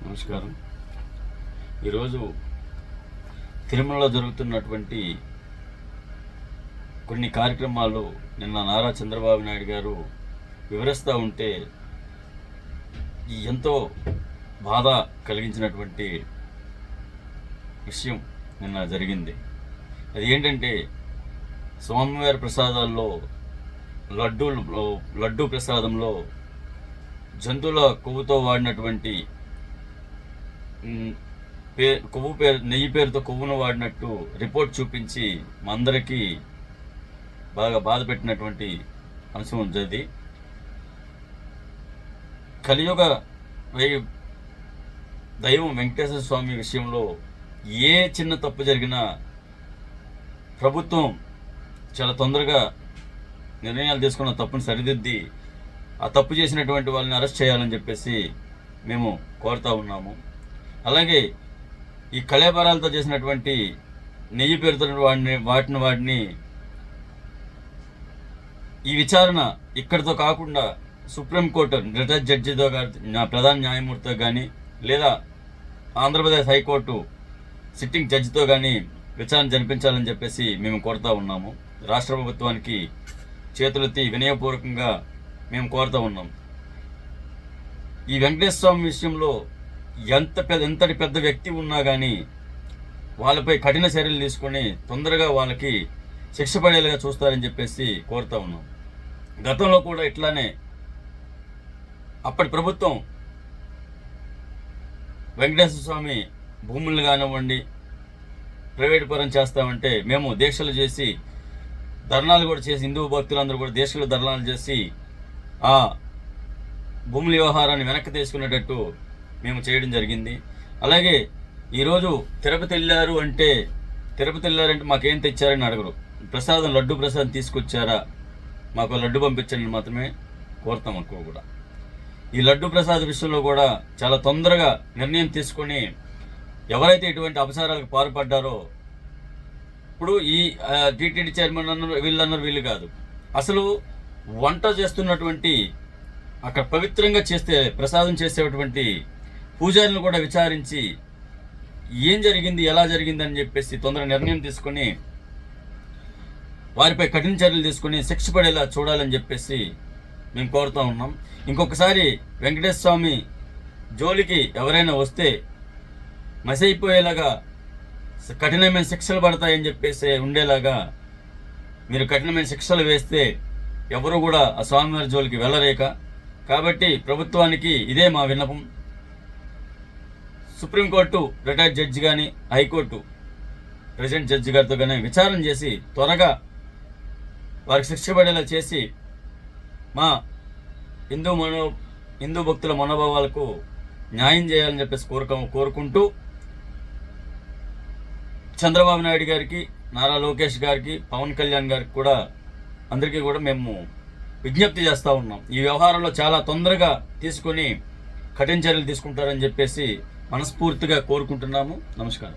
నమస్కారం. ఈరోజు తిరుమలలో జరుగుతున్నటువంటి కొన్ని కార్యక్రమాలు నిన్న నారా చంద్రబాబు నాయుడు గారు వివరిస్తూ ఉంటే ఎంతో బాధ కలిగించినటువంటి విషయం నిన్న జరిగింది. అది ఏంటంటే స్వామివారి ప్రసాదాల్లో లడ్డూ ప్రసాదంలో జంతువుల కొవ్వుతో వాడినటువంటి నెయ్యి పేరుతో కొవ్వును వాడినట్టు రిపోర్ట్ చూపించి మా అందరికీ బాగా బాధ పెట్టినటువంటి అంశం ఉంది. కలియుగ దైవం వెంకటేశ్వర స్వామి విషయంలో ఏ చిన్న తప్పు జరిగినా ప్రభుత్వం చాలా తొందరగా నిర్ణయాలు తీసుకున్న తప్పును సరిదిద్ది ఆ తప్పు చేసినటువంటి వాళ్ళని అరెస్ట్ చేయాలని చెప్పేసి మేము కోరుతూ ఉన్నాము. అలాగే ఈ కళేబరాలతో చేసినటువంటి నెయ్యి పేరుతో వాటిని ఈ విచారణ ఇక్కడితో కాకుండా సుప్రీంకోర్టు రిటైర్డ్ జడ్జితో ప్రధాన న్యాయమూర్తితో కానీ లేదా ఆంధ్రప్రదేశ్ హైకోర్టు సిట్టింగ్ జడ్జితో కానీ విచారణ జరిపించాలని చెప్పేసి మేము కోరుతూ ఉన్నాము. రాష్ట్ర ప్రభుత్వానికి చేతులెత్తి వినయపూర్వకంగా మేము కోరుతూ ఉన్నాం. ఈ వెంకటేశ్వర స్వామి విషయంలో ఎంతటి పెద్ద వ్యక్తి ఉన్నా కానీ వాళ్ళపై కఠిన చర్యలు తీసుకొని తొందరగా వాళ్ళకి శిక్ష పడేలాగా చూస్తారని చెప్పేసి కోరుతూ ఉన్నాం. గతంలో కూడా ఇట్లానే అప్పటి ప్రభుత్వం వెంకటేశ్వర స్వామి భూములు కానివ్వండి ప్రైవేటు పరం చేస్తామంటే మేము దీక్షలు చేసి ధర్నాలు కూడా చేసి హిందూ భక్తులందరూ కూడా దీక్షలు ధర్నాలు చేసి ఆ భూముల వ్యవహారాన్ని వెనక్కి తీసుకునేటట్టు మేము చేయడం జరిగింది. అలాగే ఈరోజు తిరుపతి వెళ్ళారంటే మాకేం తెచ్చారని అడగరు. లడ్డు ప్రసాదం తీసుకొచ్చారా, మాకు లడ్డు పంపించండి మాత్రమే కోరుతాం. ఎక్కువ కూడా ఈ లడ్డు ప్రసాద్ విషయంలో కూడా చాలా తొందరగా నిర్ణయం తీసుకొని ఎవరైతే ఇటువంటి అపచారాలకు పాల్పడ్డారో, ఇప్పుడు ఈ టీటీడీ చైర్మన్ అన్నారు వీళ్ళు కాదు, అసలు వంట చేస్తున్నటువంటి అక్కడ పవిత్రంగా ప్రసాదం చేసేటువంటి పూజారులను కూడా విచారించి ఏం జరిగింది ఎలా జరిగింది అని చెప్పేసి తొందరగా నిర్ణయం తీసుకొని వారిపై కఠిన చర్యలు తీసుకొని శిక్ష పడేలా చూడాలని చెప్పేసి మేము కోరుతూ ఉన్నాం. ఇంకొకసారి వెంకటేశ్వర స్వామి జోలికి ఎవరైనా వస్తే మసైపోయేలాగా కఠినమైన శిక్షలు పడతాయని చెప్పేసి ఉండేలాగా మీరు కఠినమైన శిక్షలు వేస్తే ఎవరు కూడా ఆ స్వామివారి జోలికి వెళ్ళలేక, కాబట్టి ప్రభుత్వానికి ఇదే మా విన్నపం. సుప్రీంకోర్టు రిటైర్డ్ జడ్జి కానీ హైకోర్టు ప్రెసిడెంట్ జడ్జి గారితో కానీ విచారణ చేసి త్వరగా వారికి శిక్ష పడేలా చేసి మా హిందూ భక్తుల మనోభావాలకు న్యాయం చేయాలని చెప్పేసి కోరుకుంటూ చంద్రబాబు నాయుడు గారికి, నారా లోకేష్ గారికి, పవన్ కళ్యాణ్ గారికి కూడా అందరికీ కూడా మేము విజ్ఞప్తి చేస్తూ ఉన్నాం. ఈ వ్యవహారంలో చాలా తొందరగా తీసుకొని కఠిన చర్యలు తీసుకుంటారని చెప్పేసి మనస్ఫూర్తిగా కోరుకుంటున్నాము. నమస్కారం.